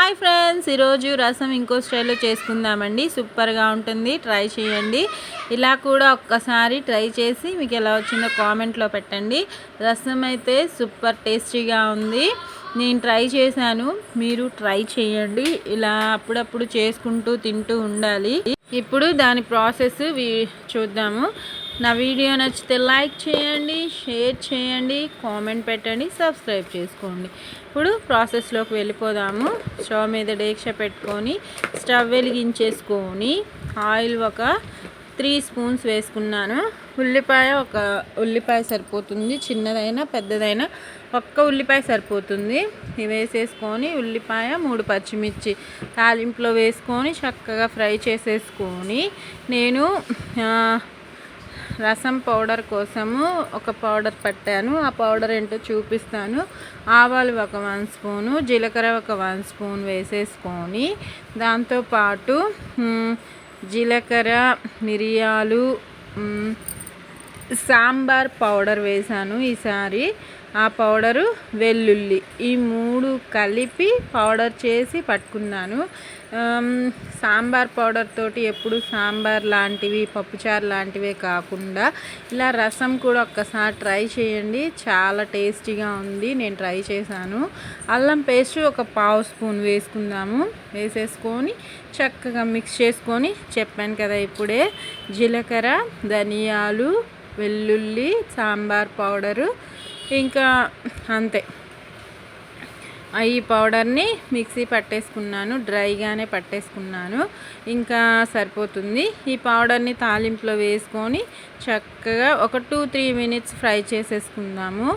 Hi friends, ఈరోజు రసం ఇంకో స్టైల్లో చేసుకుందామండి. సూపర్గా ఉంటుంది, ట్రై చేయండి. ఇలా కూడా ఒక్కసారి ట్రై చేసి మీకు ఎలా వచ్చిందో కామెంట్లో పెట్టండి. రసం అయితే సూపర్ టేస్టీగా ఉంది. నేను ట్రై చేశాను, మీరు ట్రై చేయండి. ఇలా అప్పుడప్పుడు చేసుకుంటూ తింటూ ఉండాలి. ఇప్పుడు దాని ప్రాసెస్ చూద్దాము. నా వీడియో నచ్చితే లైక్ చేయండి, షేర్ చేయండి, కామెంట్ పెట్టండి, సబ్స్క్రైబ్ చేసుకోండి. ఇప్పుడు ప్రాసెస్లోకి వెళ్ళిపోదాము. స్టవ్ మీద డేక్ష పెట్టుకొని స్టవ్ వెలిగించేసుకొని ఆయిల్ ఒక 3 స్పూన్స్ వేసుకున్నాను. ఉల్లిపాయ సరిపోతుంది, చిన్నదైనా పెద్దదైనా ఒక్క ఉల్లిపాయ సరిపోతుంది. ఇవి వేసేసుకొని ఉల్లిపాయ 3 పచ్చిమిర్చి తాలింపులో వేసుకొని చక్కగా ఫ్రై చేసేసుకొని నేను రసం పౌడర్ కోసము ఒక పౌడర్ పట్టాను. ఆ పౌడర్ ఏంటో చూపిస్తాను. ఆవాలు ఒక 1 స్పూను, జీలకర్ర ఒక 1 స్పూన్ వేసేసుకొని దాంతోపాటు జీలకర్ర, మిరియాలు, సాంబార్ పౌడర్ వేసాను ఈసారి. ఆ పౌడరు, వెల్లుల్లి, ఈ 3 కలిపి పౌడర్ చేసి పట్టుకున్నాను. సాంబార్ పౌడర్ తోటి ఎప్పుడు సాంబార్ లాంటివి, పప్పుచారు లాంటివే కాకుండా ఇలా రసం కూడా ఒక్కసారి ట్రై చేయండి. చాలా టేస్టీగా ఉంది, నేను ట్రై చేశాను. అల్లం పేస్ట్ ఒక 1/2 స్పూన్ వేసుకుందాము. వేసేసుకొని చక్కగా మిక్స్ చేసుకొని చెప్పాను కదా ఇప్పుడే, జీలకర్ర, ధనియాలు, వెల్లుల్లి, సాంబార్ పౌడరు, ఇంకా అంతే. ఈ పౌడర్ని మిక్సీ పట్టేసుకున్నాను, డ్రైగానే పట్టేసుకున్నాను. ఇంకా సరిపోతుంది. ఈ పౌడర్ని తాలింపులో వేసుకొని చక్కగా ఒక 2-3 మినిట్స్ ఫ్రై చేసేసుకుందాము.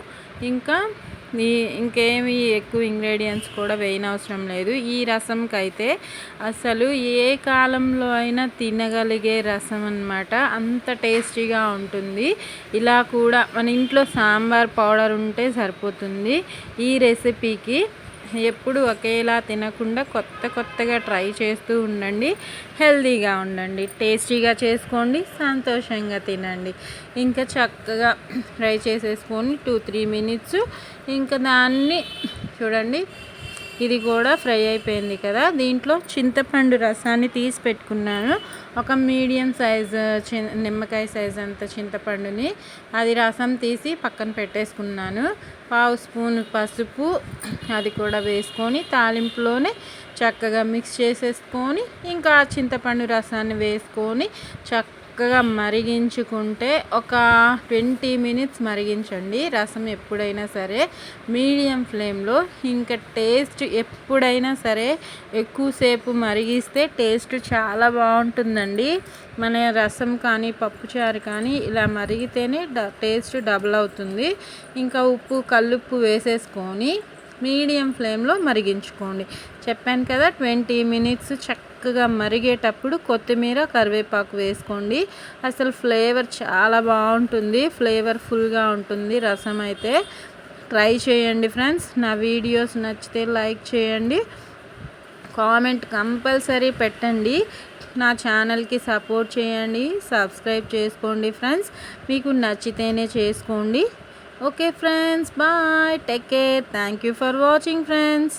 ఇంకేమి ఎక్కువ ఇంగ్రీడియంట్స్ కూడా వేయనవసరం లేదు. ఈ రసంకి అయితే అసలు ఏ కాలంలో అయినా తినగలిగే రసం అన్నమాట. అంత టేస్టీగా ఉంటుంది. ఇలా కూడా మన ఇంట్లో సాంబార్ పౌడర్ ఉంటే సరిపోతుంది. ఈ రెసిపీకి ఎప్పుడు ఒకేలా తినకుండా కొత్తగా ట్రై చేస్తూ ఉండండి. హెల్తీగా ఉండండి, టేస్టీగా చేసుకోండి, సంతోషంగా తినండి. ఇంకా చక్కగా ఫ్రై చేసేసుకొని 2-3 మినిట్స్ ఇంకా దాన్ని చూడండి. ఇది కూడా ఫ్రై అయిపోయింది కదా. దీంట్లో చింతపండు రసాన్ని తీసి పెట్టుకున్నాను. ఒక మీడియం సైజ్ నిమ్మకాయ సైజ్ అంత చింతపండుని, అది రసం తీసి పక్కన పెట్టేసుకున్నాను. 1/2 స్పూన్ పసుపు, అది కూడా వేసుకొని తాలింపులోనే చక్కగా మిక్స్ చేసేసుకొని ఇంకా చింతపండు రసాన్ని వేసుకొని చక్కగా మరిగించుకుంటే ఒక 20 మినిట్స్ మరిగించండి. రసం ఎప్పుడైనా సరే మీడియం ఫ్లేమ్లో. ఇంకా టేస్ట్ ఎప్పుడైనా సరే ఎక్కువసేపు మరిగిస్తే టేస్ట్ చాలా బాగుంటుందండి. మన రసం కానీ పప్పుచారు కానీ ఇలా మరిగితేనే టేస్ట్ డబుల్ అవుతుంది. ఇంకా ఉప్పు, కల్లుప్పు వేసేసుకొని మీడియం ఫ్లేమ్లో మరిగించుకోండి. చెప్పాను కదా 20 మినిట్స్ చక్కగా మరిగేటప్పుడు కొత్తిమీర, కరివేపాకు వేసుకోండి. అసలు ఫ్లేవర్ చాలా బాగుంటుంది, ఫ్లేవర్ఫుల్గా ఉంటుంది రసం అయితే. ట్రై చేయండి ఫ్రెండ్స్. నా వీడియోస్ నచ్చితే లైక్ చేయండి, కామెంట్ కంపల్సరీ పెట్టండి. నా ఛానల్కి సపోర్ట్ చేయండి, సబ్స్క్రైబ్ చేసుకోండి ఫ్రెండ్స్. మీకు నచ్చితేనే చేసుకోండి. Okay friends, bye, take care, thank you for watching friends.